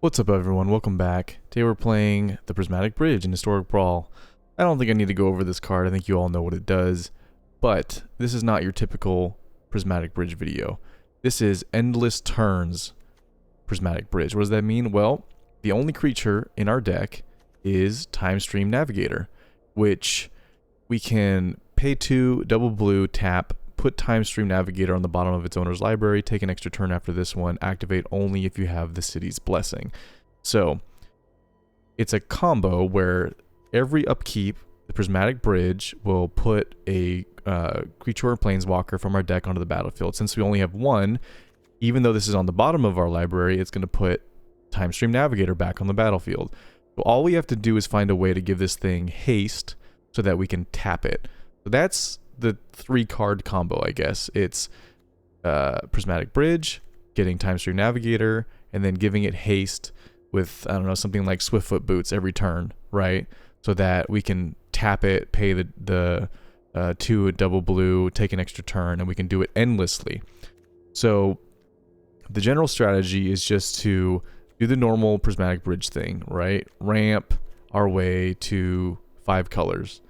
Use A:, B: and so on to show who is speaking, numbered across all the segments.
A: What's up everyone, welcome back. Today we're playing the Prismatic Bridge in Historic Brawl. I don't think I need to go over this card, I think you all know what it does. But this is not your typical Prismatic Bridge video. This is Endless Turns Prismatic Bridge. What does that mean? Well, the only creature in our deck is Time Stream Navigator, which we can pay 2, double blue, tap, put Time Stream Navigator on the bottom of its owner's library, take an extra turn after this one, activate only if you have the city's blessing. So, it's a combo where every upkeep, the Prismatic Bridge will put a creature or planeswalker from our deck onto the battlefield. Since we only have one, even though this is on the bottom of our library, it's going to put Time Stream Navigator back on the battlefield. So all we have to do is find a way to give this thing haste so that we can tap it. So that's the 3-card combo, I guess. It's Prismatic Bridge, getting Time Stream Navigator, and then giving it haste with, I don't know, something like Swiftfoot Boots every turn, right? So that we can tap it, pay the 2 double blue, take an extra turn, and we can do it endlessly. So the general strategy is just to do the normal Prismatic Bridge thing, right? Ramp our way to 5 colors.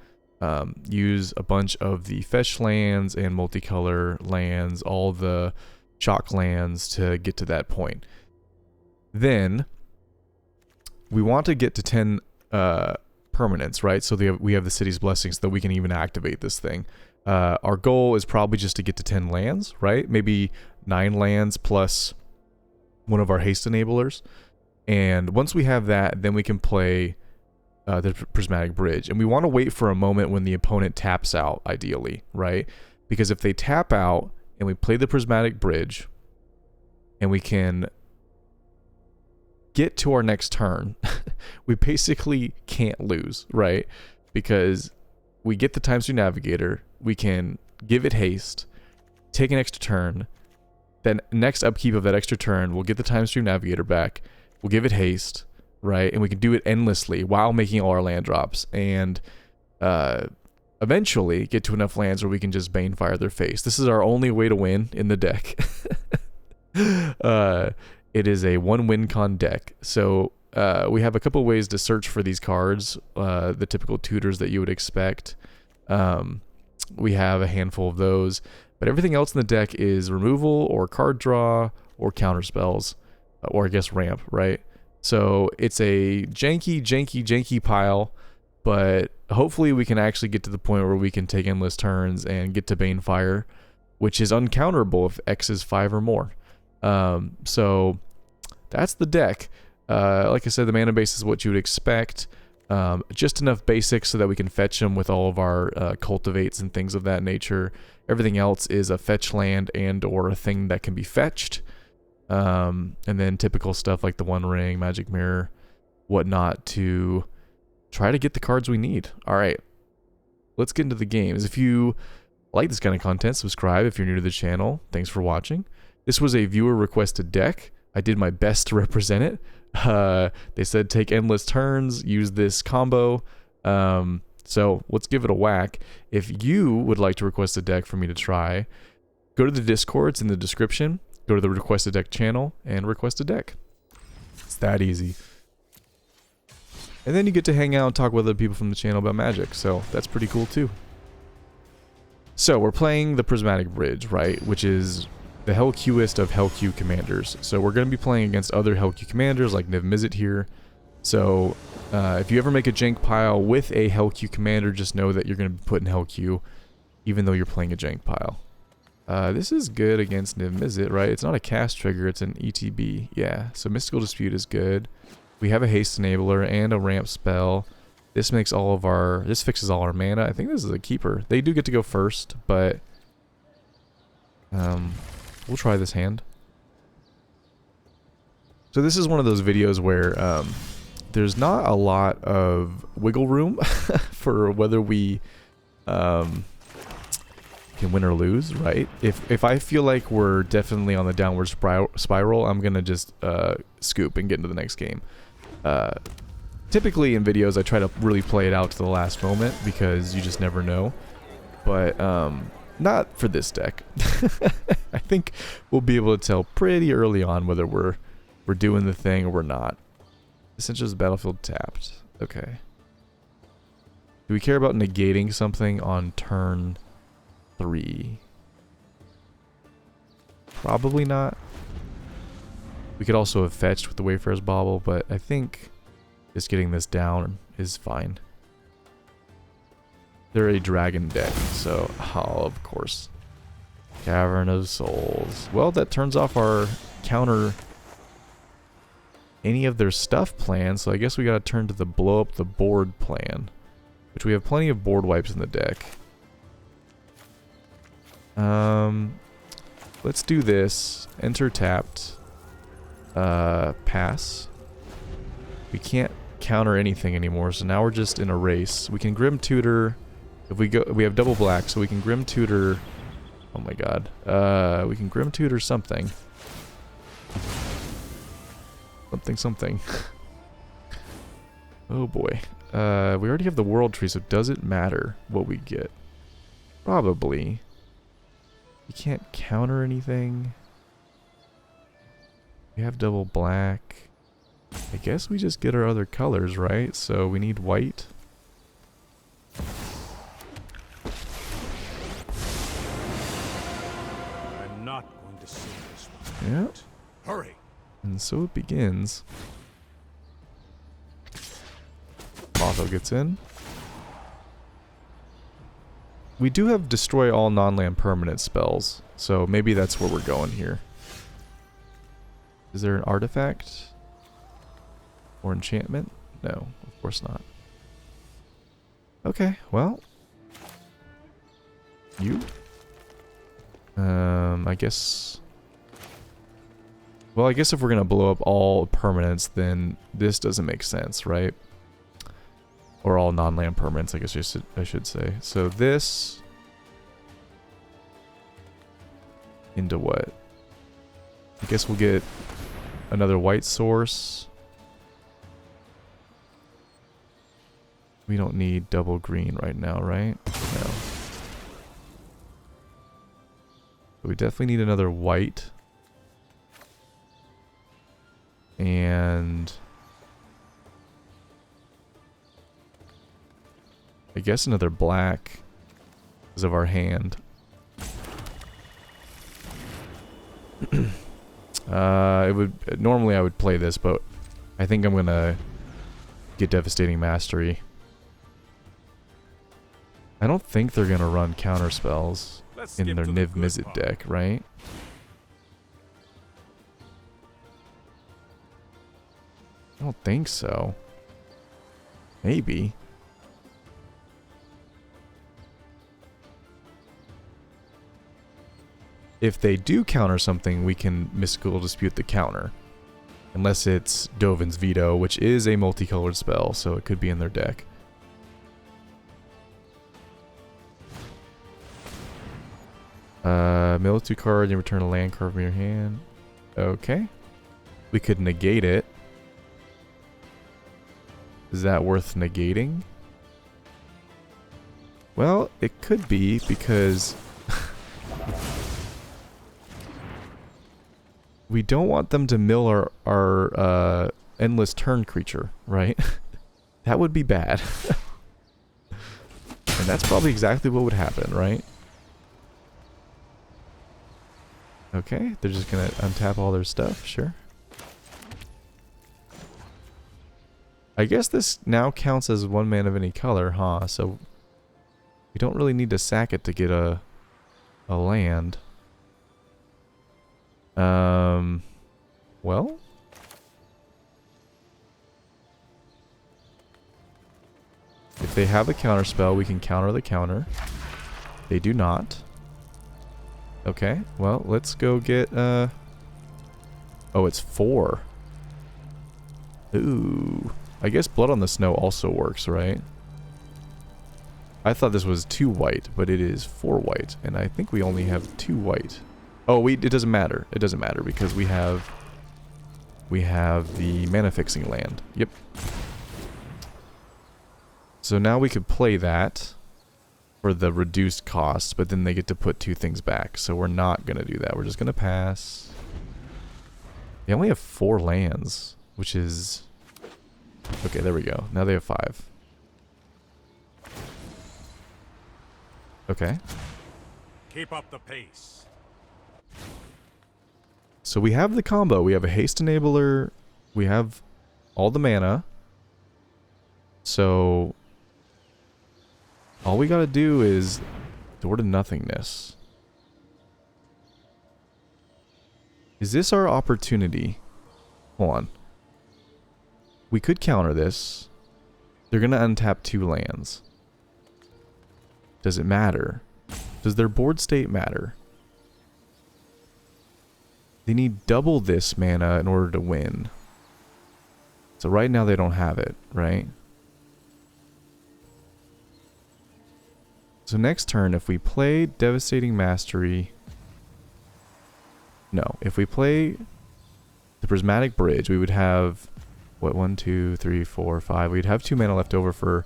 A: Use a bunch of the fetch lands and multicolor lands, all the shock lands to get to that point. Then we want to get to 10 permanents, right? So we have the city's blessings so that we can even activate this thing. Our goal is probably just to get to 10 lands, right? Maybe 9 lands plus one of our haste enablers. And once we have that, then we can play the Prismatic Bridge. And we want to wait for a moment when the opponent taps out, ideally, right? Because if they tap out and we play the Prismatic Bridge and we can get to our next turn, we basically can't lose, right? Because we get the Time Stream Navigator, we can give it haste, take an extra turn, then next upkeep of that extra turn, we'll get the Time Stream Navigator back, we'll give it haste, right? And we can do it endlessly while making all our land drops, and eventually get to enough lands where we can just Banefire their face. This is our only way to win in the deck. It is a 1-win con deck. So we have a couple ways to search for these cards, the typical tutors that you would expect. We have a handful of those, but everything else in the deck is removal or card draw or counter spells, or I guess ramp, right? So it's a janky pile, but hopefully we can actually get to the point where we can take endless turns and get to Banefire, which is uncounterable if X is 5 or more. So that's the deck. Like I said, the mana base is what you would expect. Just enough basics so that we can fetch them with all of our cultivates and things of that nature. Everything else is a fetch land and or a thing that can be fetched. And then typical stuff like the One Ring, Magic Mirror, whatnot to try to get the cards we need. Alright, let's get into the games. If you like this kind of content, subscribe if you're new to the channel. Thanks for watching. This was a viewer requested deck. I did my best to represent it. They said take endless turns, use this combo. So let's give it a whack. If you would like to request a deck for me to try, go to the Discord, it's in the description. Go to the Request a Deck channel and request a deck. It's that easy. And then you get to hang out and talk with other people from the channel about Magic, so that's pretty cool too. So we're playing the Prismatic Bridge, right? Which is the Hellqueuest of Hellqueue commanders. So we're going to be playing against other Hellqueue commanders like Niv Mizzet here. So if you ever make a jank pile with a Hellqueue commander, just know that you're going to be put in Hellqueue even though you're playing a jank pile. This is good against Niv Mizzet, right? It's not a cast trigger, it's an ETB. Yeah, so Mystical Dispute is good. We have a haste enabler and a ramp spell. This makes all of our... This fixes all our mana. I think this is a keeper. They do get to go first, but... we'll try this hand. So this is one of those videos where there's not a lot of wiggle room for whether we... can win or lose, right? If I feel like we're definitely on the downward spiral, I'm gonna just scoop and get into the next game. Typically in videos I try to really play it out to the last moment because you just never know, but not for this deck. I think we'll be able to tell pretty early on whether we're doing the thing or we're not. This is just battlefield tapped. Okay. Do we care about negating something on turn 3? Probably not. We could also have fetched with the Wayfarer's Bauble, but I think just getting this down is fine. They're a dragon deck, so of course. Cavern of Souls. Well, that turns off our counter any of their stuff plan, so I guess we gotta turn to the blow up the board plan, which we have plenty of board wipes in the deck. Let's do this. Enter tapped. Pass. We can't counter anything anymore, so now we're just in a race. We can Grim Tutor. If we go, we have double black, so we can Grim Tutor. Oh my god. We can Grim Tutor something. Something. Oh boy. We already have the World Tree, so does it matter what we get? Probably. We can't counter anything. We have double black. I guess we just get our other colors, right? So we need white.
B: I'm not going to see this one.
A: Yep.
B: Hurry.
A: And so it begins. Motho gets in. We do have destroy all non-land permanent spells, so maybe that's where we're going here. Is there an artifact? Or enchantment? No, of course not. Okay, well. You? I guess... Well, I guess if we're gonna blow up all permanents, then this doesn't make sense, right? Or all non-land permanents, I guess I should say. So this... Into what? I guess we'll get another white source. We don't need double green right now, right? No. But we definitely need another white. And... I guess another black because of our hand. Normally I would play this, but I think I'm gonna get Devastating Mastery. I don't think they're gonna run counter spells in their Niv Mizzet deck, right? I don't think so. Maybe. If they do counter something, we can Mystical Dispute the counter. Unless it's Dovin's Veto, which is a multicolored spell, so it could be in their deck. Mill 2 cards and return a land card from your hand. Okay. We could negate it. Is that worth negating? Well, it could be, because... we don't want them to mill our endless turn creature, right? That would be bad. And that's probably exactly what would happen, right? Okay, they're just gonna untap all their stuff, sure. I guess this now counts as one man of any color, huh? So we don't really need to sack it to get a land. Well, if they have a counter spell, we can counter the counter. They do not. Okay, well, let's go get, oh, it's 4. Ooh. I guess Blood on the Snow also works, right? I thought this was 2 white, but it is 4 white, and I think we only have 2 white. Oh, it doesn't matter. It doesn't matter because we have the mana fixing land. Yep. So now we could play that for the reduced cost, but then they get to put 2 things back. So we're not going to do that. We're just going to pass. They only have 4 lands, which is Okay, there we go. Now they have 5. Okay.
B: Keep up the pace.
A: So we have the combo. We have a haste enabler. We have all the mana. So all we gotta do is door to nothingness. Is this our opportunity? Hold on. We could counter this. They're gonna untap 2 lands. Does it matter? Does their board state matter? They need double this mana in order to win. So right now they don't have it, right? So next turn, if we play Devastating Mastery... No, if we play the Prismatic Bridge, we would have... What, 1, 2, 3, 4, 5. We'd have 2 mana left over for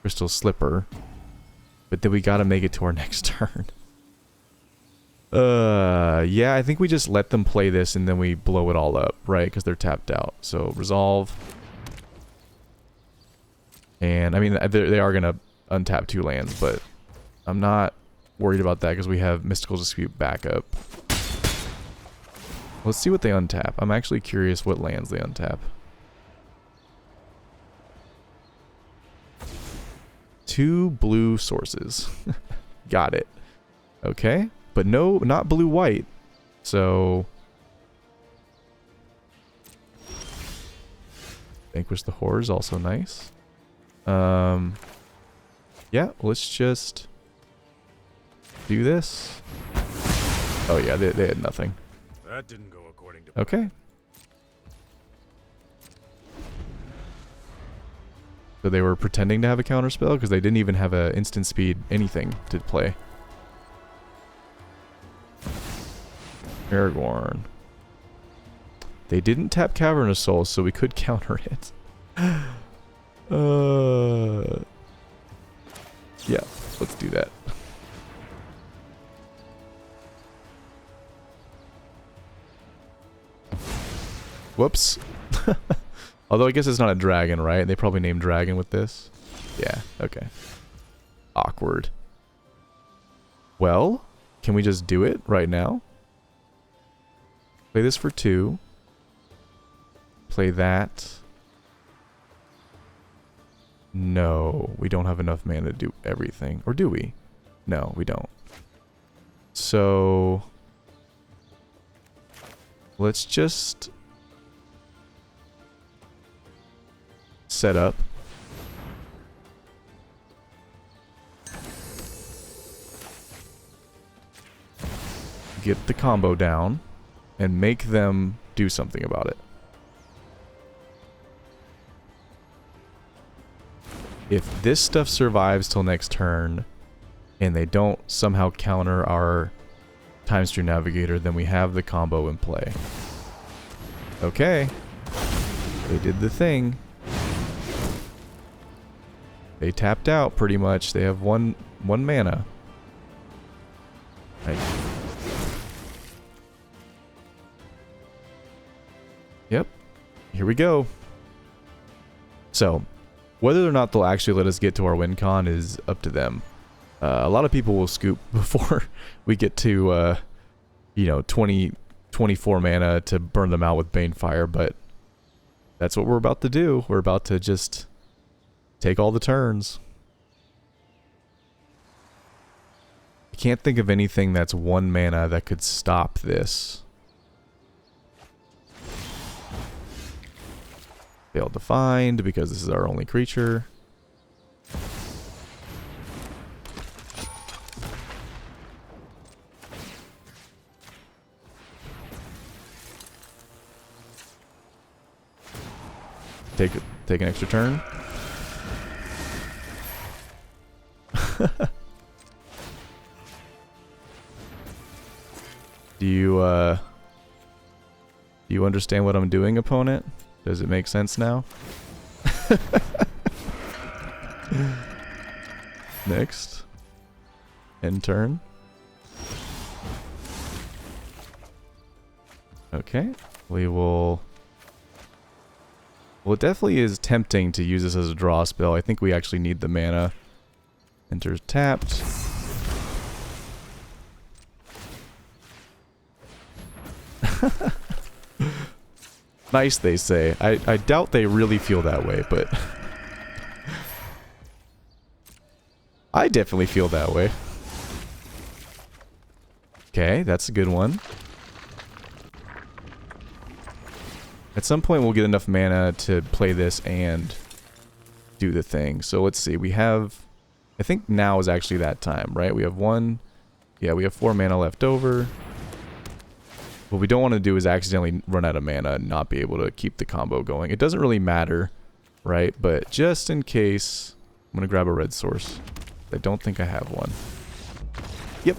A: Crystal Slipper. But then we gotta make it to our next turn. Yeah, I think we just let them play this and then we blow it all up, right? Because they're tapped out. So, resolve. And, I mean, they are gonna untap 2 lands, but I'm not worried about that because we have Mystical Dispute backup. Let's see what they untap. I'm actually curious what lands they untap. 2 blue sources. Got it. Okay. But no, not blue-white. So... Vanquish the Horror is also nice. Yeah, let's just do this. Oh yeah, they had nothing.
B: That didn't go according to plan.
A: Okay. So they were pretending to have a counterspell because they didn't even have a instant speed anything to play. Aragorn. They didn't tap Cavernous Soul, so we could counter it. Yeah, let's do that. Whoops. Although I guess it's not a dragon, right? They probably named dragon with this. Yeah, okay. Awkward. Well, can we just do it right now? Play this for 2. Play that. No, we don't have enough mana to do everything. Or do we? No, we don't. So... let's just... set up. Get the combo down. And make them do something about it. If this stuff survives till next turn, and they don't somehow counter our Time Stream Navigator, then we have the combo in play. Okay. They did the thing. They tapped out pretty much. They have one mana. Right. Yep. Here we go. So, whether or not they'll actually let us get to our win con is up to them. A lot of people will scoop before we get to, you know, 24 mana to burn them out with Banefire, but that's what we're about to do. We're about to just take all the turns. I can't think of anything that's 1 mana that could stop this. Failed to find because this is our only creature. Take an extra turn. Do you understand what I'm doing, opponent? Does it make sense now? Next. End turn. Okay. We will Well, it definitely is tempting to use this as a draw spell. I think we actually need the mana. Enters tapped. Nice, they say. I doubt they really feel that way, but... I definitely feel that way. Okay, that's a good one. At some point we'll get enough mana to play this and do the thing. So let's see, we have... I think now is actually that time, right? We have one... Yeah, we have 4 mana left over. What we don't want to do is accidentally run out of mana and not be able to keep the combo going. It doesn't really matter, right? But just in case, I'm going to grab a red source. I don't think I have one. Yep.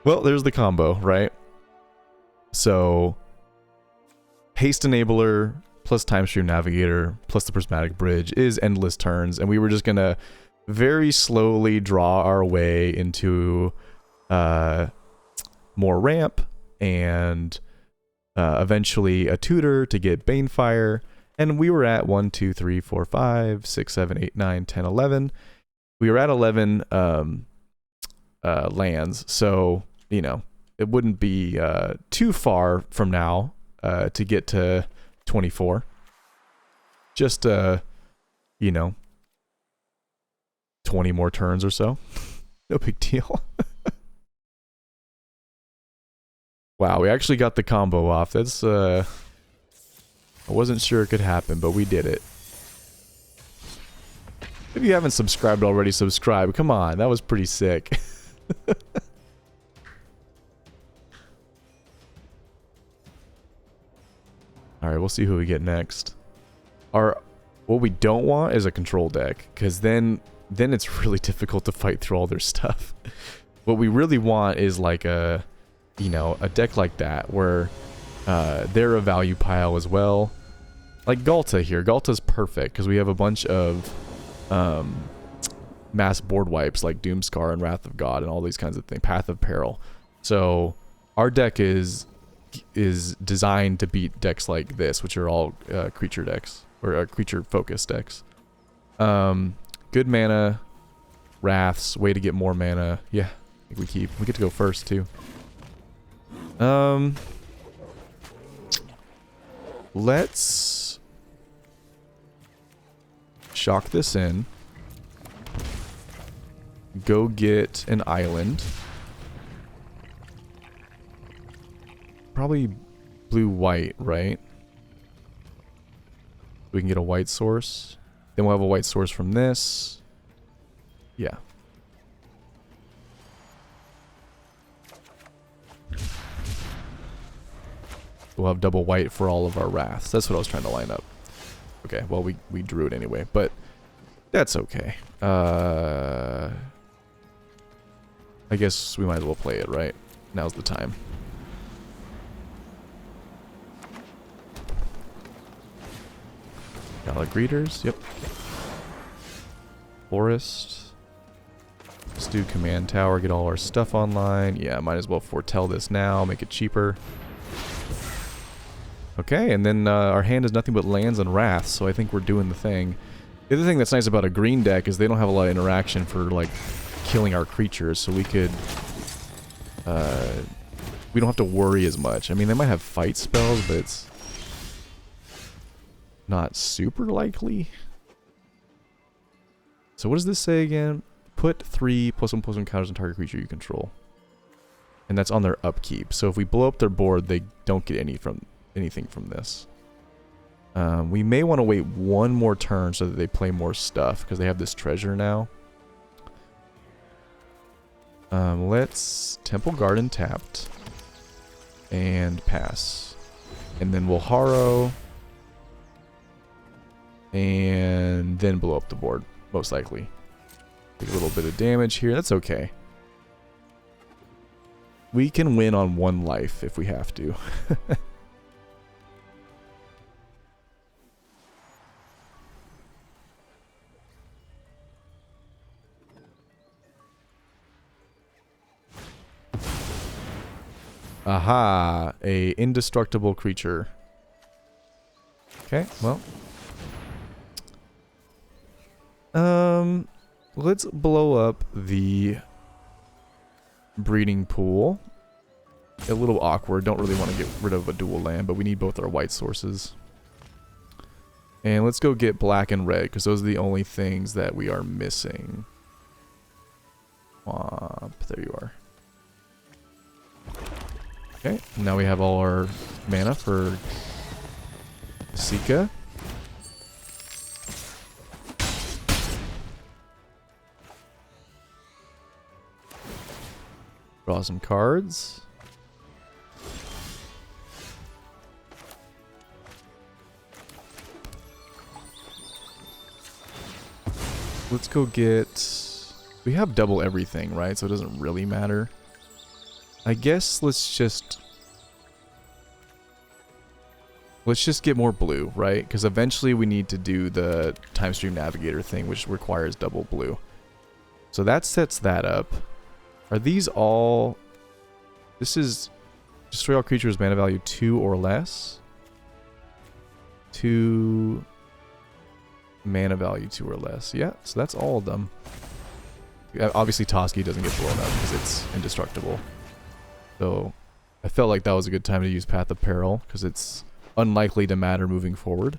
A: Well, there's the combo, right? So, Haste Enabler plus Time Stream Navigator plus the Prismatic Bridge is endless turns, and we were just gonna very slowly draw our way into more ramp and eventually a tutor to get Banefire, and we were at 1, 2, 3, 4, 5, 6, 7, 8, 9, 10, 11. We were at 11 lands, so you know it wouldn't be too far from now to get to 24. Just you know, 20 more turns or so. No big deal. Wow, we actually got the combo off. That's I wasn't sure it could happen, but we did it. If you haven't subscribed already, subscribe. Come on, that was pretty sick. Alright, we'll see who we get next. What we don't want is a control deck, because then it's really difficult to fight through all their stuff. What we really want is like a, you know, a deck like that, where they're a value pile as well. Like Galta here. Galta's perfect, because we have a bunch of mass board wipes like Doomscar and Wrath of God and all these kinds of things. Path of Peril. So our deck is designed to beat decks like this, which are all creature decks, or creature focused decks. Good mana, Wraths, way to get more mana. Yeah, I think we get to go first too. Let's shock this in. Go get an island. Probably blue-white, right? We can get a white source. Then we'll have a white source from this. Yeah. We'll have double white for all of our Wraths. That's what I was trying to line up. Okay, well, we drew it anyway, but that's okay. I guess we might as well play it, right? Now's the time. Gala Greeters, yep. Forest. Let's do Command Tower, get all our stuff online. Yeah, might as well foretell this now, make it cheaper. Okay, and then our hand is nothing but lands and Wraths, so I think we're doing the thing. The other thing that's nice about a green deck is they don't have a lot of interaction for, like, killing our creatures, so we could... we don't have to worry as much. I mean, they might have fight spells, but it's not super likely. So what does this say again? Put 3+1/+1 counters on target creature you control. And that's on their upkeep. So if we blow up their board, they don't get anything from this. We may want to wait one more turn so that they play more stuff, because they have this treasure now. Let's Temple Garden tapped. And pass. And then we'll Harrow. And then blow up the board, most likely. Take a little bit of damage here. That's okay. We can win on 1 life if we have to. Aha, a indestructible creature. Okay, well. Let's blow up the breeding pool. A little awkward. Don't really want to get rid of a dual land, but we need both our white sources. And let's go get black and red, because those are the only things that we are missing. There you are. Okay, now we have all our mana for cedh. Draw some cards. Let's go get... We have double everything, right? So it doesn't really matter. I guess let's just get more blue, right? Because eventually we need to do the Time Stream Navigator thing, which requires double blue. So that sets that up. Are these all... This is... Destroy all creatures mana value 2 or less. 2... Mana value 2 or less. Yeah, so that's all of them. Obviously Toski doesn't get blown up because it's indestructible. So I felt like that was a good time to use Path of Peril because it's unlikely to matter moving forward.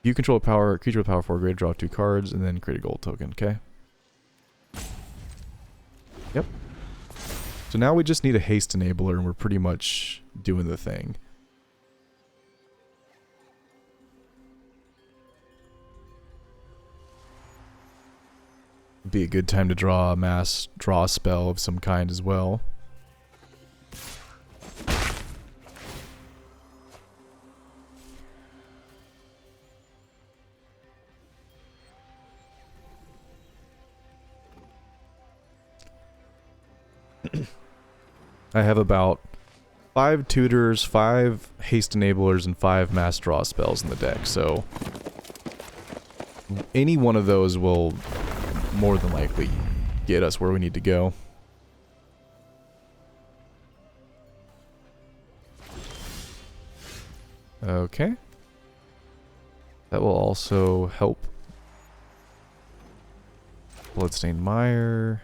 A: You control a creature with power 4 greater, draw 2 cards, and then create a gold token, okay? Yep. So now we just need a haste enabler and we're pretty much doing the thing. Be a good time to draw a mass draw spell of some kind as well. I have about 5 tutors, 5 haste enablers, and 5 mass draw spells in the deck, so any one of those will more than likely get us where we need to go. Okay. That will also help Bloodstained Mire.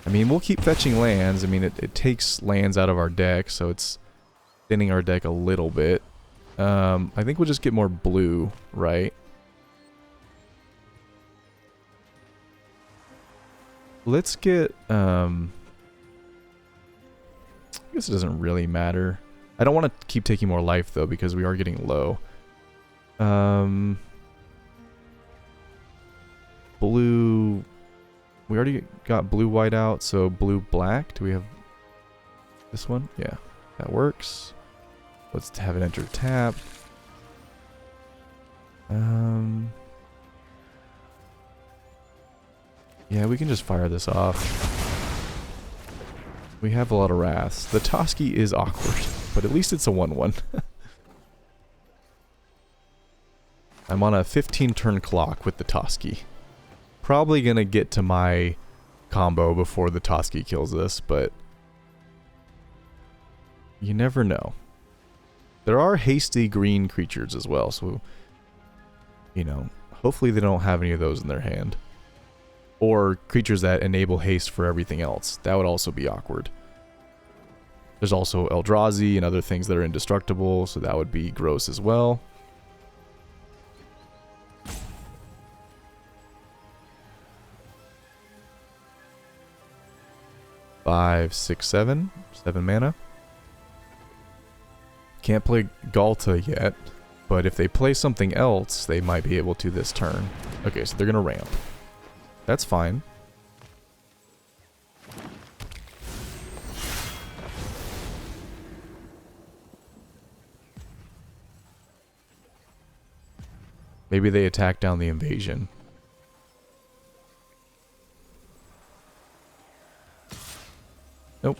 A: I mean, we'll keep fetching lands. I mean, it takes lands out of our deck, so it's thinning our deck a little bit. I think we'll just get more blue, right? Let's get, I guess it doesn't really matter. I don't want to keep taking more life, though, because we are getting low. Blue... We already got blue-white out, so blue-black. Do we have this one? Yeah, that works. Let's have it enter tap. Yeah, we can just fire this off. We have a lot of wraths. The Toski is awkward, but at least it's a 1/1. I'm on a 15-turn clock with the Toski. Probably gonna get to my combo before the Toski kills us, but you never know. There are hasty green creatures as well, so, you know, hopefully they don't have any of those in their hand. Or creatures that enable haste for everything else. That would also be awkward. There's also Eldrazi and other things that are indestructible, so that would be gross as well. Five, 6, 7. 7 mana. Can't play Galta yet, but if they play something else, they might be able to this turn. Okay, so they're gonna ramp. That's fine. Maybe they attack down the invasion. Nope.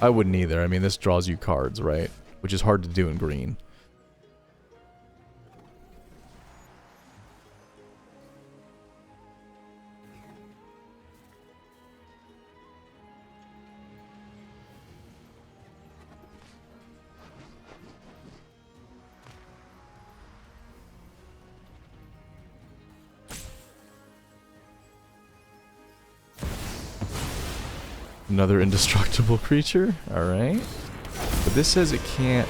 A: I wouldn't either. I mean, this draws you cards, right? Which is hard to do in green. Another indestructible creature. Alright. But this says it can't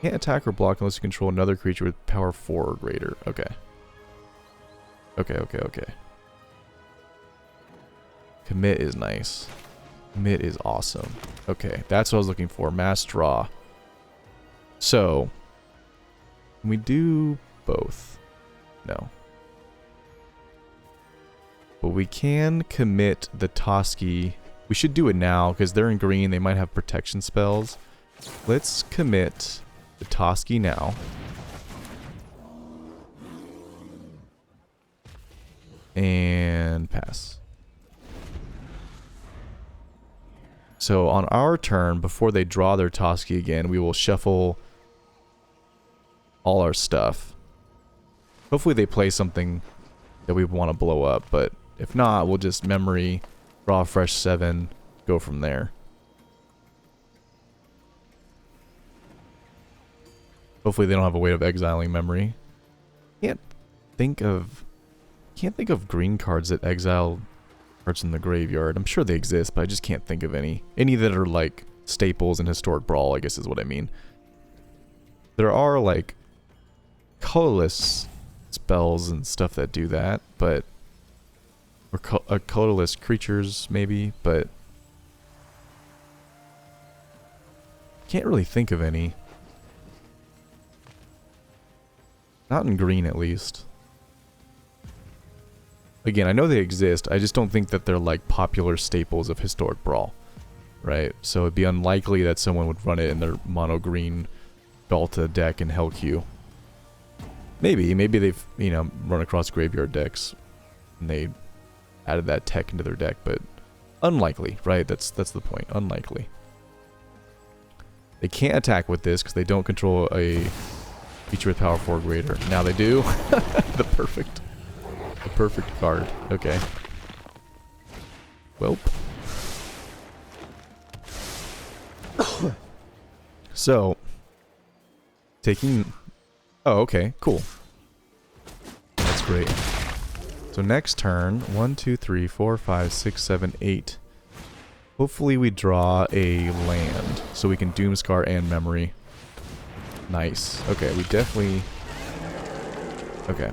A: attack or block unless you control another creature with power 4 or greater. Okay. Okay. Commit is nice. Commit is awesome. Okay, that's what I was looking for. Mass draw. So, can we do both? No. But we can commit the Toski. We should do it now, because they're in green. They might have protection spells. Let's commit the Toski now. And pass. So on our turn, before they draw their Toski again, we will shuffle all our stuff. Hopefully they play something that we want to blow up, but if not, we'll just memory, draw a fresh 7, go from there. Hopefully they don't have a way of exiling memory. Can't think of green cards that exile cards in the graveyard. I'm sure they exist, but I just can't think of any. Any that are like staples in Historic Brawl, I guess is what I mean. There are like colorless spells and stuff that do that, but or colorless creatures maybe, but can't really think of any. Not in green, at least. Again, I know they exist, I just don't think that they're like popular staples of Historic Brawl, right? So it'd be unlikely that someone would run it in their mono green Galta deck in Hellq. Maybe they've, you know, run across graveyard decks and they added that tech into their deck, but unlikely, right? That's the point. Unlikely. They can't attack with this because they don't control a creature with power 4 or greater. Now they do. The perfect card. Okay. Welp. So, taking... Oh, okay. Cool. That's great. So next turn, 1, 2, 3, 4, 5, 6, 7, 8. Hopefully we draw a land, so we can Doomscar and Memory. Nice. Okay, we definitely... Okay.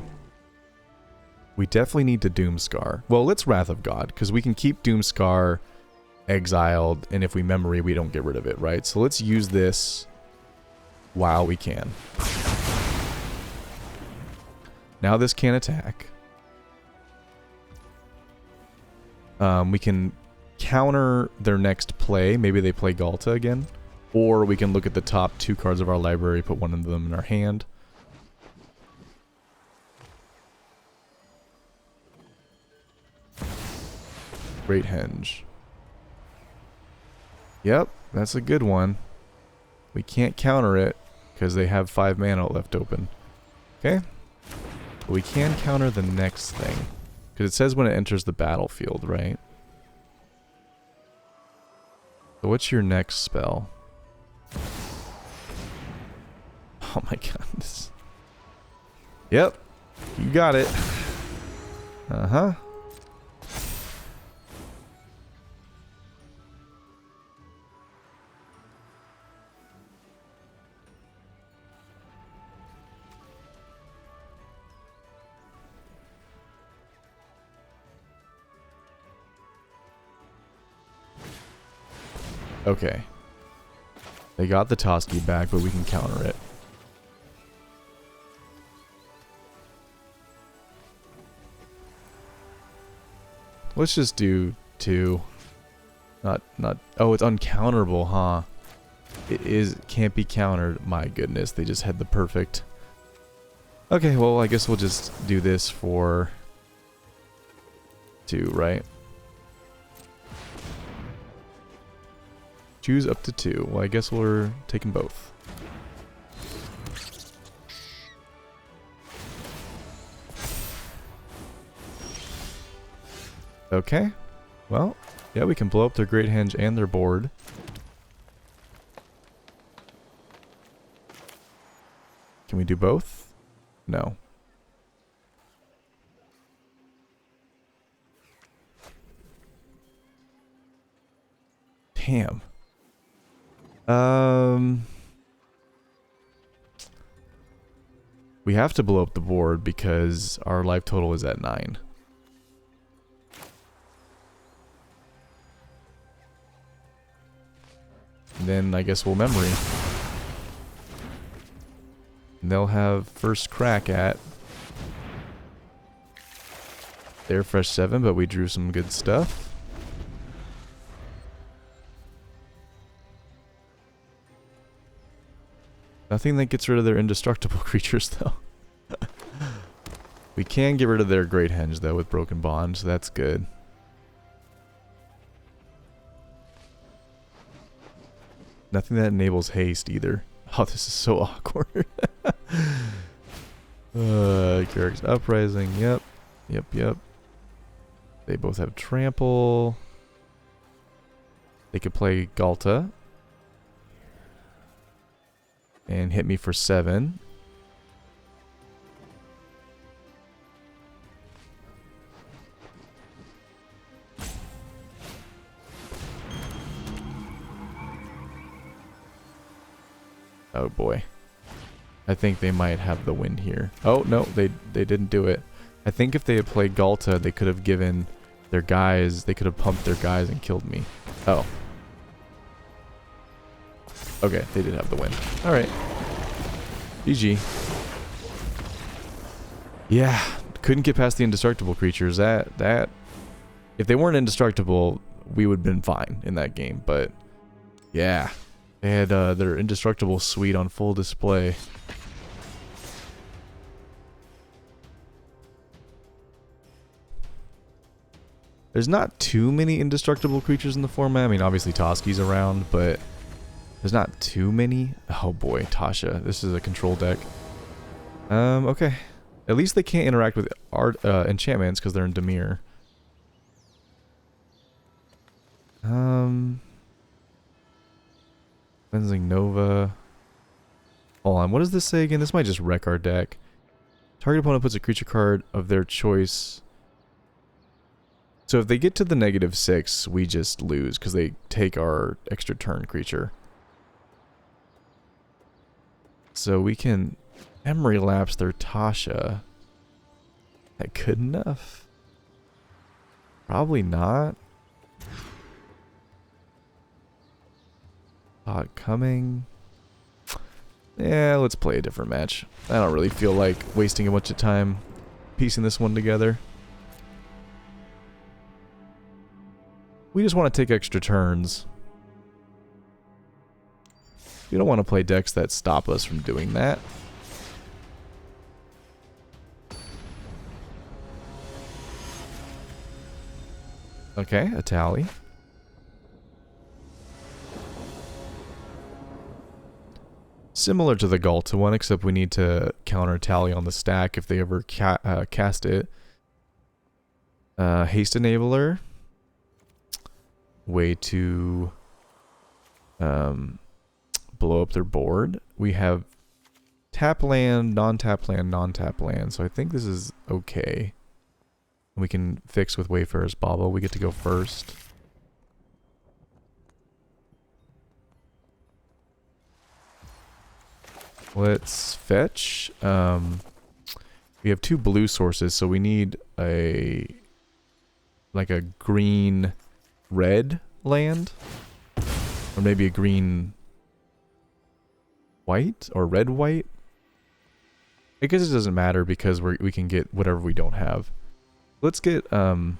A: We definitely need to Doomscar. Well, let's Wrath of God, because we can keep Doomscar exiled, and if we Memory, we don't get rid of it, right? So let's use this while we can. Now this can attack. We can counter their next play. Maybe they play Galta again. Or we can look at the top 2 cards of our library, put one of them in our hand. Great Henge. Yep, that's a good one. We can't counter it because they have 5 mana left open. Okay. But we can counter the next thing. Because it says when it enters the battlefield, right? So what's your next spell? Oh my god. Yep. You got it. Uh-huh. Okay. They got the Toski back, but we can counter it. Let's just do 2. Not oh, it's uncounterable, huh? It can't be countered. My goodness, they just had the perfect. Okay, well, I guess we'll just do this for 2, right? Choose up to 2. Well, I guess we're taking both. Okay. Well, yeah, we can blow up their Great Henge and their board. Can we do both? No. Damn. We have to blow up the board because our life total is at 9. And then I guess we'll memory. And they'll have first crack at their fresh 7, but we drew some good stuff. Nothing that gets rid of their indestructible creatures, though. We can get rid of their Great Henge, though, with Broken Bond, so that's good. Nothing that enables haste, either. Oh, this is so awkward. Garrick's Uprising, yep. Yep. They both have Trample. They could play Galta. And hit me for 7. Oh boy. I think they might have the win here. Oh no, they didn't do it. I think if they had played Galta, they could have given their guys, they could have pumped their guys and killed me. Oh. Okay, they did have the win. Alright. GG. Yeah, couldn't get past the indestructible creatures. That if they weren't indestructible, we would have been fine in that game, but yeah. They had their indestructible suite on full display. There's not too many indestructible creatures in the format. I mean, obviously Toski's around, but there's not too many. Oh boy, Tasha. This is a control deck. Okay. At least they can't interact with art enchantments because they're in Dimir. Cleansing Nova. Hold on, what does this say again? This might just wreck our deck. Target opponent puts a creature card of their choice. So if they get to the -6, we just lose because they take our extra turn creature. So we can memory lapse their Tasha. That good enough? Probably not. Coming. Yeah, let's play a different match. I don't really feel like wasting a bunch of time piecing this one together. We just want to take extra turns. We don't want to play decks that stop us from doing that. Okay, Atali. Similar to the Galta one, except we need to counter Atali on the stack if they ever cast it. Haste Enabler. Way to blow up their board. We have tap land, non-tap land, non-tap land, so I think this is okay. We can fix with Wayfarer's Bauble. We get to go first. Let's fetch. We have 2 blue sources, so we need a green red land, or maybe a green white or red white. I guess it doesn't matter because we can get whatever we don't have. Let's get we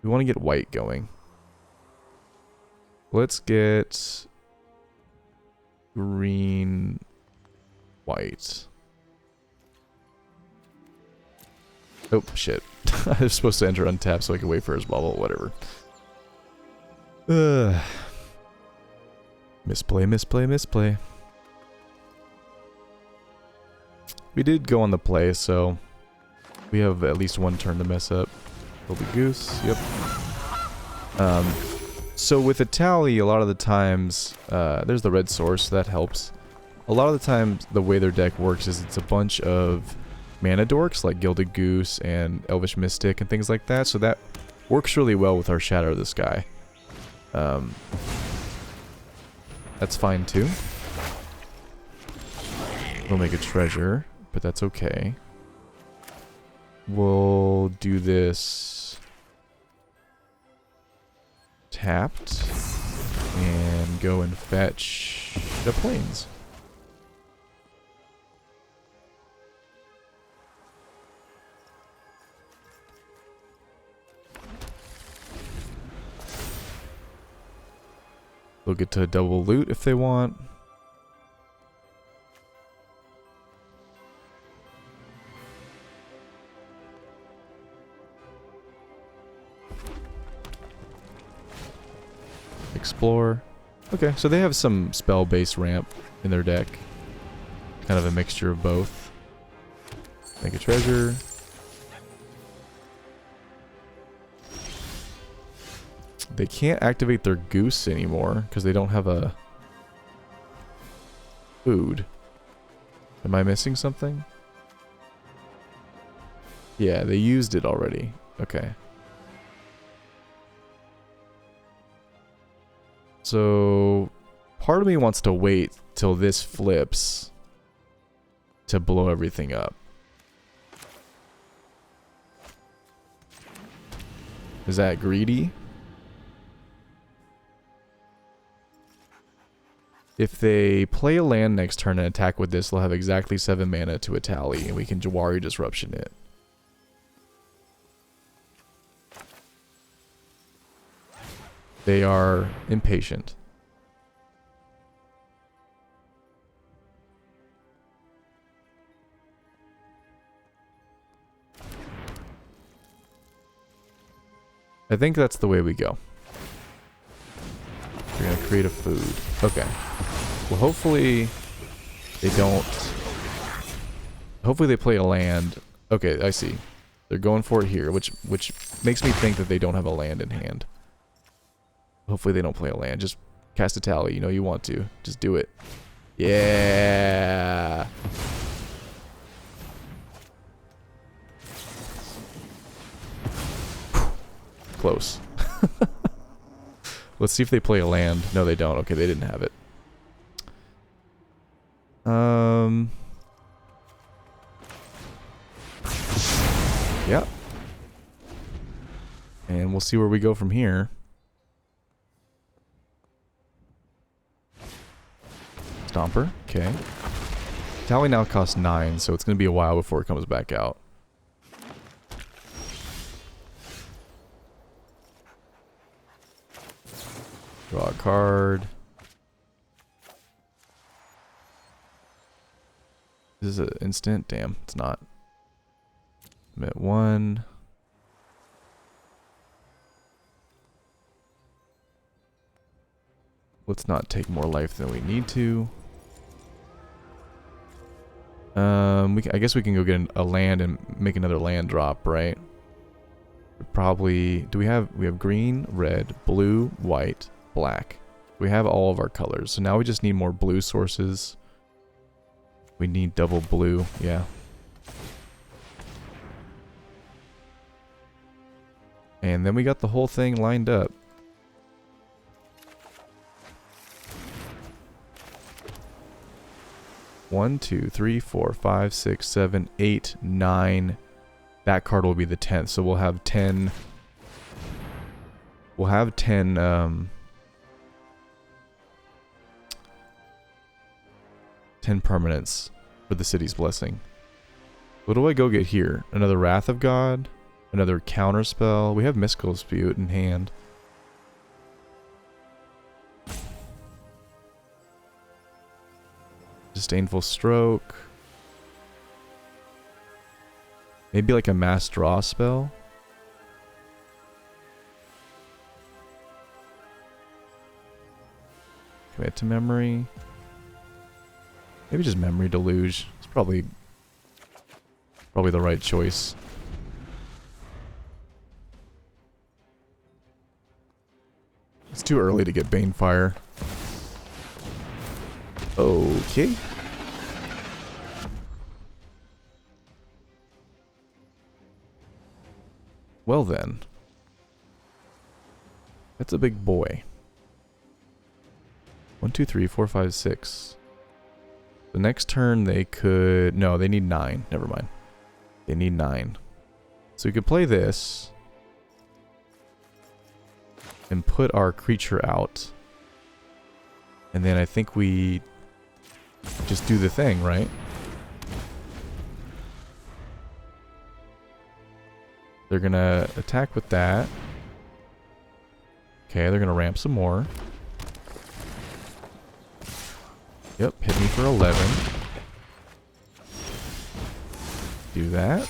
A: want to get white going. Let's get green white. Oh, shit. I was supposed to enter untap so I could wait for his bubble, whatever. Misplay, misplay, misplay. We did go on the play, so we have at least one turn to mess up. Will be Goose, yep. So with Atali, a lot of the times, there's the red source, that helps. A lot of the times, the way their deck works is it's a bunch of mana dorks like Gilded Goose and Elvish Mystic and things like that. So that works really well with our Shadow of the Sky. That's fine too. We'll make a treasure, but that's okay. We'll do this tapped and go and fetch the plains. They'll get to double loot if they want. Explore. Okay, so they have some spell-based ramp in their deck. Kind of a mixture of both. Make a treasure. They can't activate their goose anymore because they don't have a food. Am I missing something? Yeah, they used it already. Okay. So part of me wants to wait till this flips to blow everything up. Is that greedy? If they play a land next turn and attack with this, they'll have exactly 7 mana to Atali, and we can Jawari Disruption it. They are impatient. I think that's the way we go. We're gonna create a food. Okay. Well, hopefully they don't. Hopefully they play a land. Okay, I see. They're going for it here, which makes me think that they don't have a land in hand. Hopefully they don't play a land. Just cast a tally. You know you want to. Just do it. Yeah. Close. Let's see if they play a land. No, they don't. Okay, they didn't have it. Yep. And we'll see where we go from here. Stomper. Okay. Tally now costs 9, so it's going to be a while before it comes back out. Draw a card. This is an instant? Damn, it's not. I'm at 1. Let's not take more life than we need to. I guess we can go get a land and make another land drop, right? Probably. We have green, red, blue, white, black. We have all of our colors. So now we just need more blue sources. We need double blue, yeah. And then we got the whole thing lined up. One, 2, 3, 4, 5, 6, 7, 8, 9. That card will be the 10th, so we'll have 10. We'll have 10 10 permanents for the city's blessing. What do I go get here? Another Wrath of God? Another counter spell? We have Mystical Dispute in hand. Disdainful Stroke. Maybe like a mass draw spell? Commit to memory. Maybe just Memory Deluge. It's probably the right choice. It's too early to get Banefire. Okay. Well then. That's a big boy. 1, 2, 3, 4, 5, 6. The next turn they could... No, they need 9. Never mind. They need 9. So we could play this. And put our creature out. And then I think we just do the thing, right? They're gonna attack with that. Okay, they're gonna ramp some more. Yep, hit me for 11. Do that.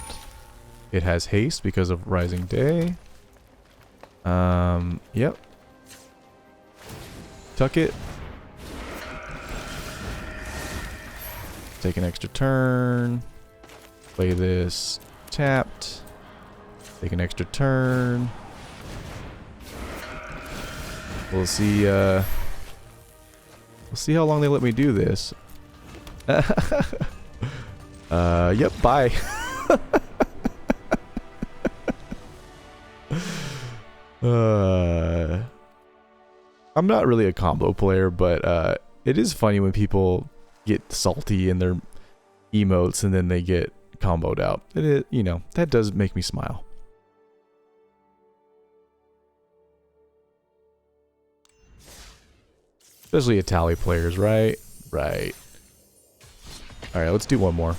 A: It has haste because of Rising Day. Yep. Tuck it. Take an extra turn. Play this tapped. Take an extra turn. We'll see how long they let me do this. Yep, bye. I'm not really a combo player, but it is funny when people get salty in their emotes and then they get comboed out. You know, that does make me smile. Especially Atali players, right? Right. Alright, let's do one more.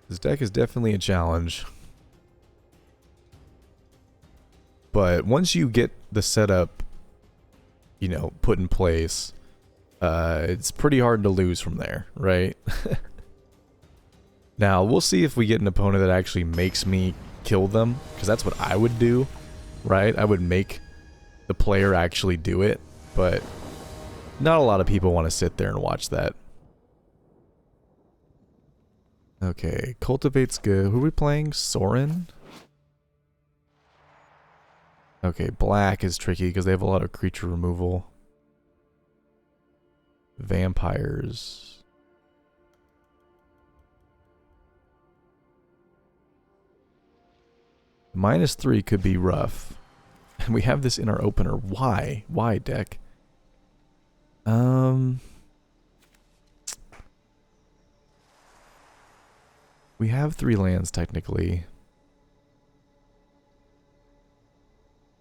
A: This deck is definitely a challenge. But once you get the setup, you know, put in place, it's pretty hard to lose from there, right? Now, we'll see if we get an opponent that actually makes me kill them, because that's what I would do, right? I would make the player actually do it, but not a lot of people want to sit there and watch that. Okay, Cultivate's good. Who are we playing? Sorin? Okay, black is tricky because they have a lot of creature removal. Vampires. -3 could be rough. And we have this in our opener. Why? Why, deck? We have 3 lands technically.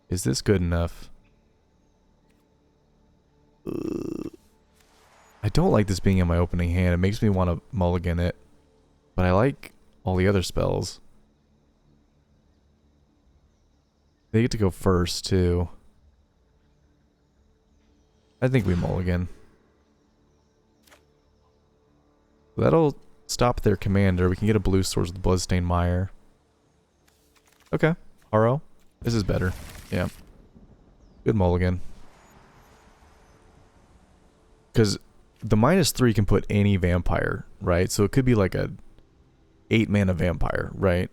A: Is this good enough? I don't like this being in my opening hand. It makes me want to mulligan it. But I like all the other spells. They get to go first, too. I think we mulligan. That'll stop their commander. We can get a blue source with Bloodstained Mire. Okay. RO. This is better. Yeah. Good mulligan. Because the -3 can put any vampire, right? So it could be like a 8-mana vampire, right?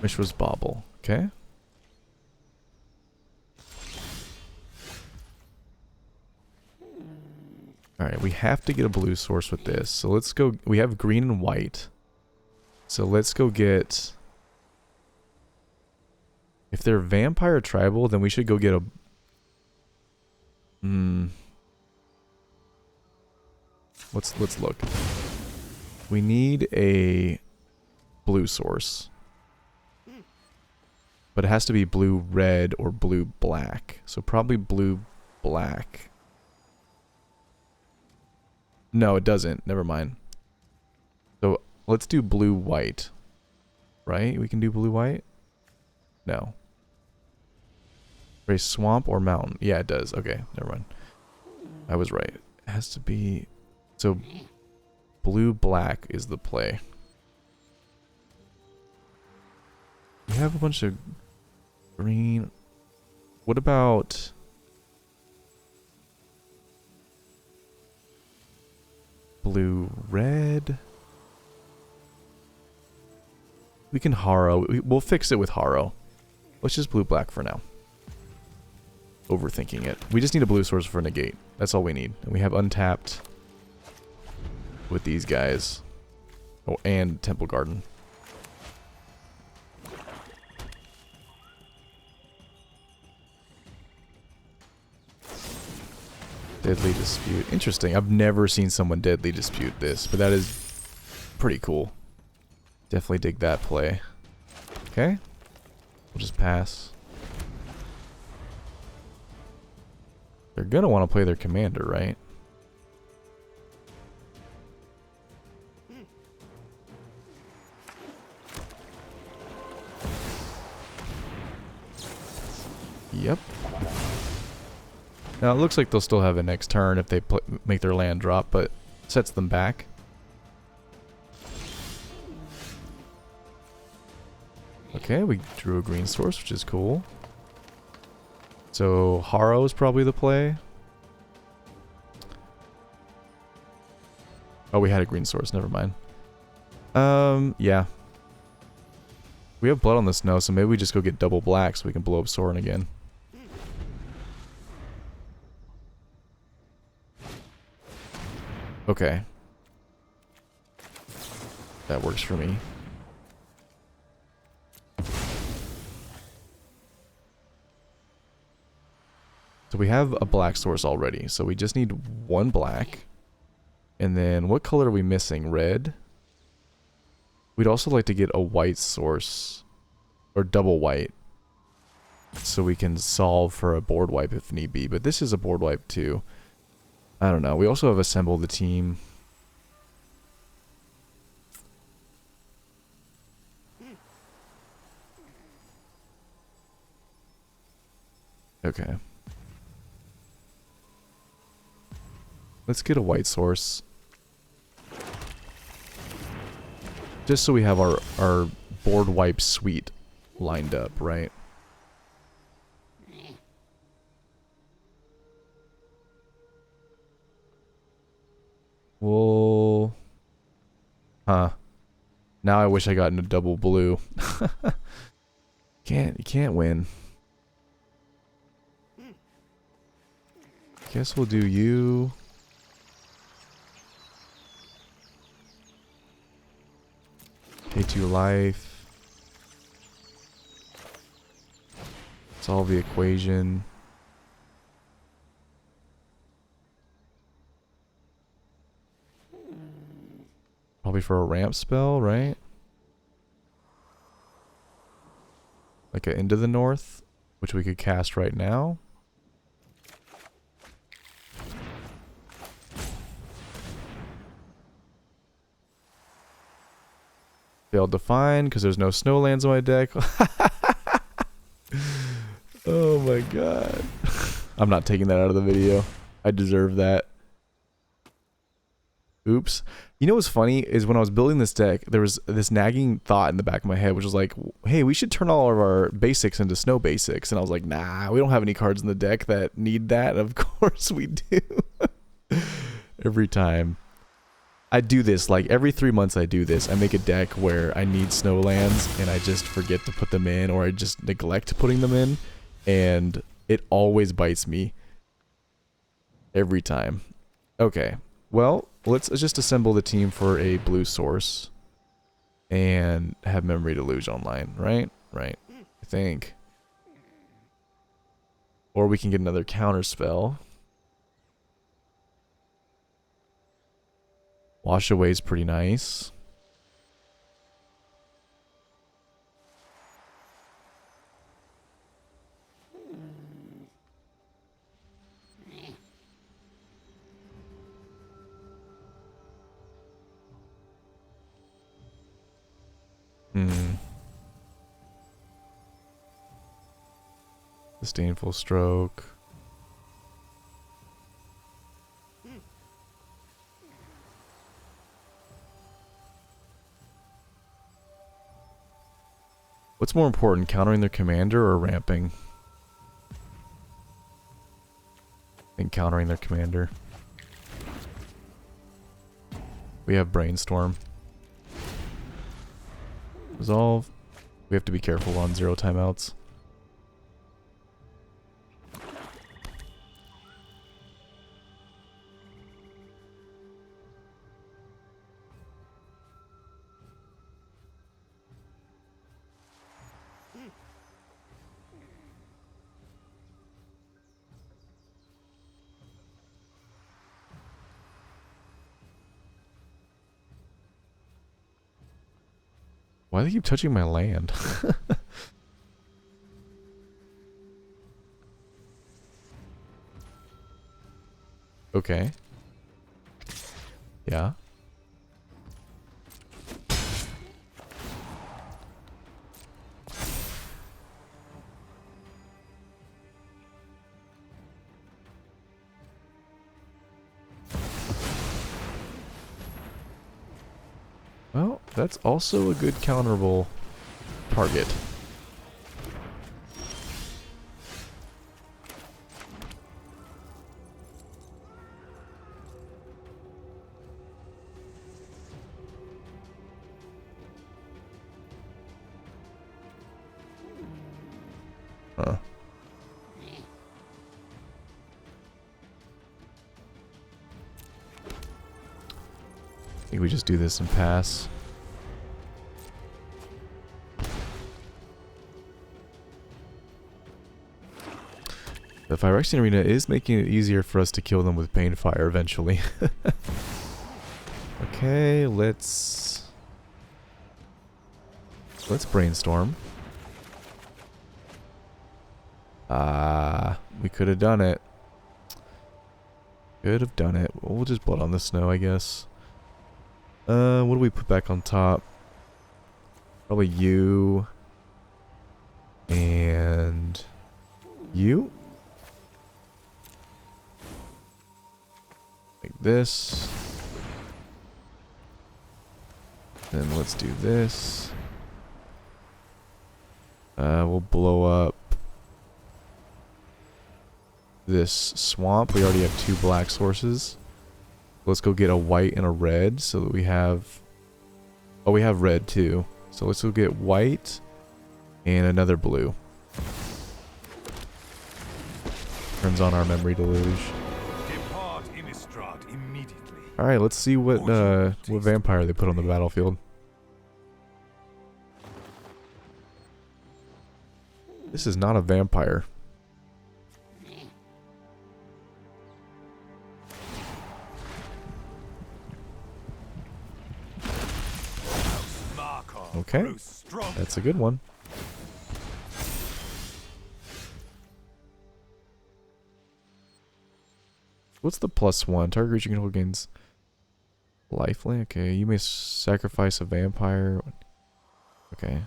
A: Mishra's Bauble. Okay. Alright, we have to get a blue source with this. So let's go... We have green and white. So let's go get... If they're vampire tribal, then we should go get a... Let's look. We need a blue source. But it has to be blue-red or blue-black. So probably blue-black. No, it doesn't. Never mind. So let's do blue-white. Right? We can do blue-white? No. Raise swamp or mountain? Yeah, it does. Okay, never mind. I was right. It has to be... So blue-black is the play. We have a bunch of green... What about... blue, red? We can Haro. We'll fix it with Haro. Let's just blue, black for now. Overthinking it. We just need a blue source for negate. That's all we need. And we have untapped with these guys. Oh, and Temple Garden. Deadly Dispute. Interesting. I've never seen someone Deadly Dispute this, but that is pretty cool. Definitely dig that play. Okay. We'll just pass. They're gonna want to play their commander, right? Yep. Now it looks like they'll still have a next turn if they make their land drop, but sets them back. Okay, we drew a green source, which is cool. So Haro is probably the play. Oh, we had a green source, never mind. Yeah. We have blood on the snow, so maybe we just go get double black so we can blow up Sorin again. Okay. That works for me. So we have a black source already, so we just need one black. And then what color are we missing? Red? We'd also like to get a white source, or double white, so we can solve for a board wipe if need be. But this is a board wipe too. I don't know. We also have assembled the team. Okay. Let's get a white source. Just so we have our board wipe suite lined up, right? Well... Huh. Now I wish I got into double blue. You can't win. Guess we'll do you. Pay 2 life. Solve the equation. Probably for a ramp spell, right? Like a Into the North, which we could cast right now. Failed to find because there's no snowlands on my deck. Oh my god. I'm not taking that out of the video. I deserve that. Oops. You know what's funny is when I was building this deck, there was this nagging thought in the back of my head, which was like, hey, we should turn all of our basics into snow basics. And I was like, nah, we don't have any cards in the deck that need that. And of course we do. Every time. I do this, like every 3 months I do this. I make a deck where I need snowlands and I just forget to put them in, or I just neglect putting them in. And it always bites me. Every time. Okay. Well, let's just assemble the team for a blue source and have Memory Deluge online, right? Right. I think. Or we can get another counter spell. Wash Away is pretty nice. Disdainful Stroke. What's more important, countering their commander or ramping? and countering their commander. We have Brainstorm. Resolve. We have to be careful on 0 timeouts. Why do they keep touching my land? Okay. Yeah. Well, that's also a good counterable target. Huh. I think we just do this and pass. The Phyrexian Arena is making it easier for us to kill them with Painfire eventually. Okay, let's brainstorm. We could have done it. Could have done it. We'll just Blood on the Snow, I guess. What do we put back on top? Probably you. And you. Like this. Then let's do this. We'll blow up this swamp. We already have 2 black sources. Let's go get a white and a red so that we have... Oh, we have red too. So let's go get white and another blue. Turns on our memory deluge. Alright, let's see what vampire they put on the battlefield. This is not a vampire. Okay, that's a good one. What's the +1? Target creature control gains lifelink. Okay, you may sacrifice a vampire. Okay.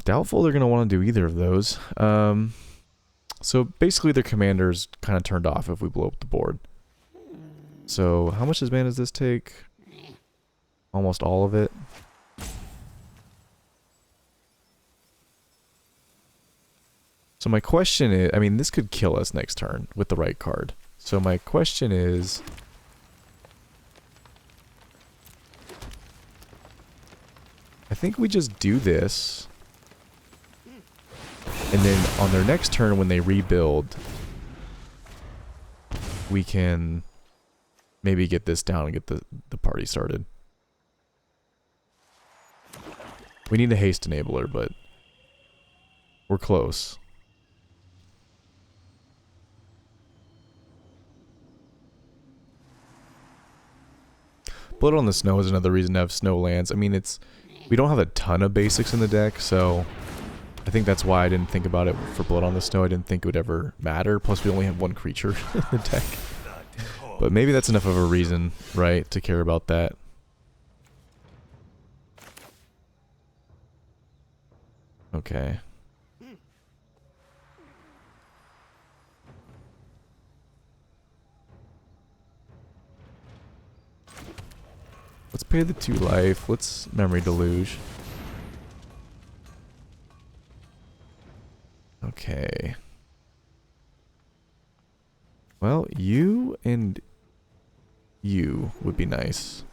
A: Doubtful they're going to want to do either of those. So basically their commander's kind of turned off if we blow up the board. So how much mana does this take? Almost all of it. So my question is, I mean, this could kill us next turn with the right card. So my question is, I think we just do this, and then on their next turn when they rebuild, we can maybe get this down and get the party started. We need a haste enabler, but we're close. Blood on the Snow is another reason to have snow lands. I mean, we don't have a ton of basics in the deck, so I think that's why I didn't think about it for Blood on the Snow. I didn't think it would ever matter. Plus, we only have 1 creature in the deck. But maybe that's enough of a reason, right, to care about that. Okay. Let's pay the 2 life. Let's memory deluge. Okay. Well, you and you would be nice.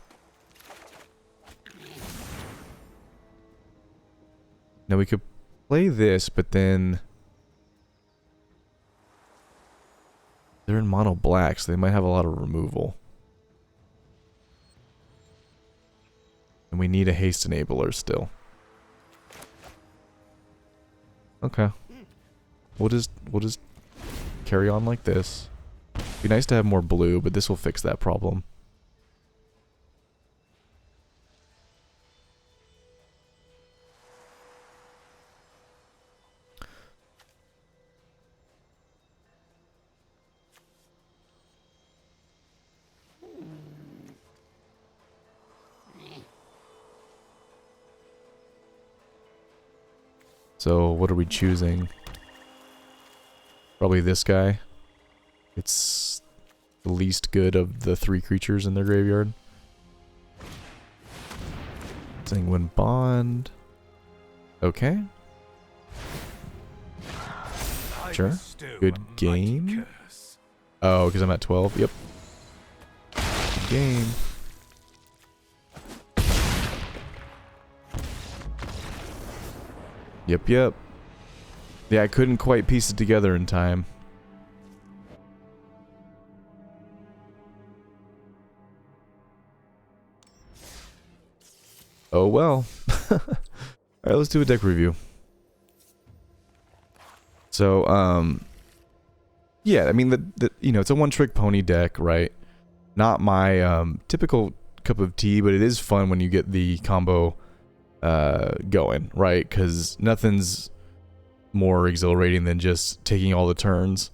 A: Now we could play this, but then they're in mono black, so they might have a lot of removal. And we need a haste enabler still. Okay. We'll just carry on like this. Be nice to have more blue, but this will fix that problem. So what are we choosing? Probably this guy. It's the least good of the 3 creatures in their graveyard. Sanguine Bond. Okay. Sure. Good game. Oh, because I'm at 12? Yep. Good game. Yep, yep. Yeah, I couldn't quite piece it together in time. Oh well. Alright, let's do a deck review. So, yeah, I mean, you know, it's a one-trick pony deck, right? Not my typical cup of tea, but it is fun when you get the combo going, right? Because nothing's more exhilarating than just taking all the turns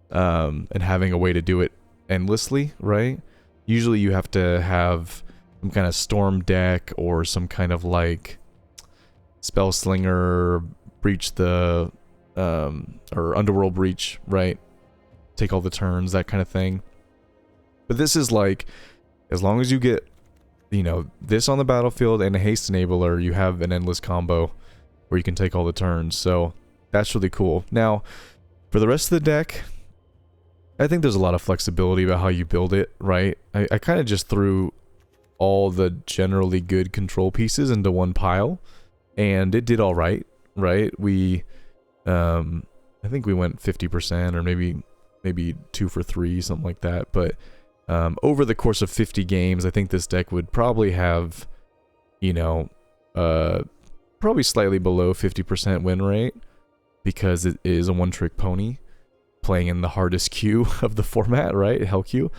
A: and having a way to do it endlessly, right? Usually you have to have some kind of storm deck or some kind of like spell slinger, breach the or underworld breach, right? Take all the turns, that kind of thing. But this is like, as long as you get, you know, this on the battlefield and a haste enabler, you have an endless combo where you can take all the turns. So that's really cool. Now, for the rest of the deck, I think there's a lot of flexibility about how you build it, right? I kind of just threw all the generally good control pieces into one pile, and it did all right, right? We, I think we went 50% or maybe 2 for 3, something like that. But over the course of 50 games, I think this deck would probably have, you know, probably slightly below 50% win rate, because it is a one-trick pony playing in the hardest queue of the format, right? Hell queue.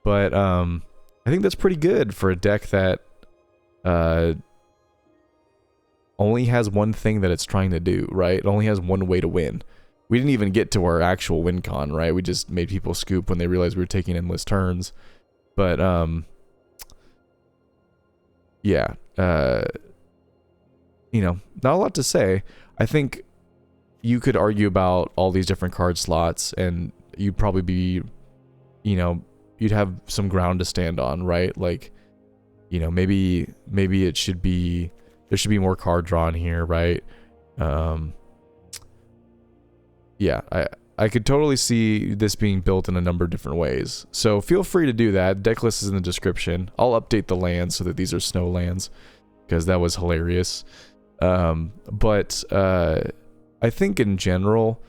A: But I think that's pretty good for a deck that only has one thing that it's trying to do, right? It only has one way to win. We didn't even get to our actual win con, right? We just made people scoop when they realized we were taking endless turns. But yeah, you know, not a lot to say. I think you could argue about all these different card slots, and you'd probably be, you know, you'd have some ground to stand on, right? Like, you know, maybe it should be, there should be more card drawn here, right? Yeah, I could totally see this being built in a number of different ways. So feel free to do that. Deck list is in the description. I'll update the lands so that these are snow lands, because that was hilarious. But I think in general,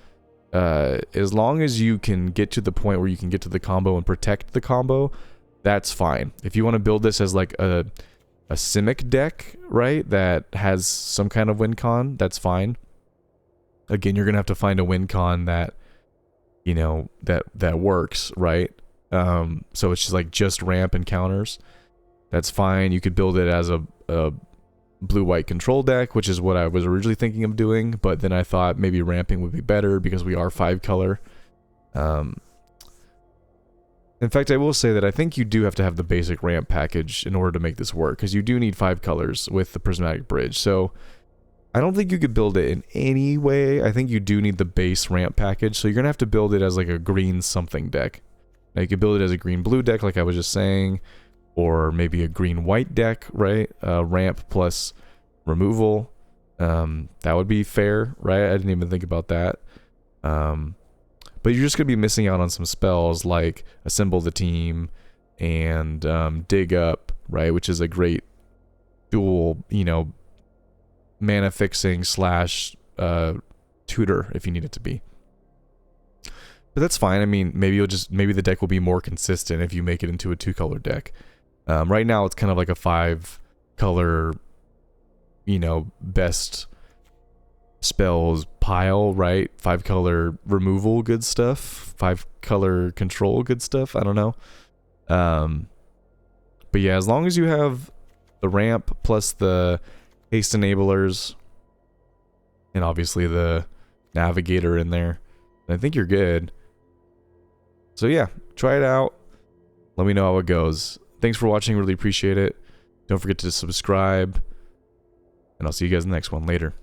A: as long as you can get to the point where you can get to the combo and protect the combo, that's fine. If you want to build this as like a Simic deck, right, that has some kind of win con, that's fine. Again, you're gonna have to find a win con that, you know, that works, right? So it's just like just ramp and counters. That's fine. You could build it as a blue-white control deck, which is what I was originally thinking of doing, but then I thought maybe ramping would be better because we are 5-color. In fact, I will say that I think you do have to have the basic ramp package in order to make this work, because you do need 5 colors with the Prismatic Bridge. So I don't think you could build it in any way. I think you do need the base ramp package, so you're going to have to build it as like a green something deck. Now you could build it as a green-blue deck like I was just saying, or maybe a green-white deck, right? Ramp plus removal. That would be fair, right? I didn't even think about that. But you're just going to be missing out on some spells like Assemble the Team and Dig Up, right? Which is a great dual, you know, mana fixing slash tutor if you need it to be. But that's fine. I mean, maybe the deck will be more consistent if you make it into a 2-color deck. Right now it's kind of like a 5-color, you know, best spells pile, right? 5-color removal, good stuff. 5-color control, good stuff. I don't know. But yeah, as long as you have the ramp plus the haste enablers and obviously the navigator in there, I think you're good. So yeah, try it out. Let me know how it goes. Thanks for watching. Really appreciate it. Don't forget to subscribe. And I'll see you guys in the next one later.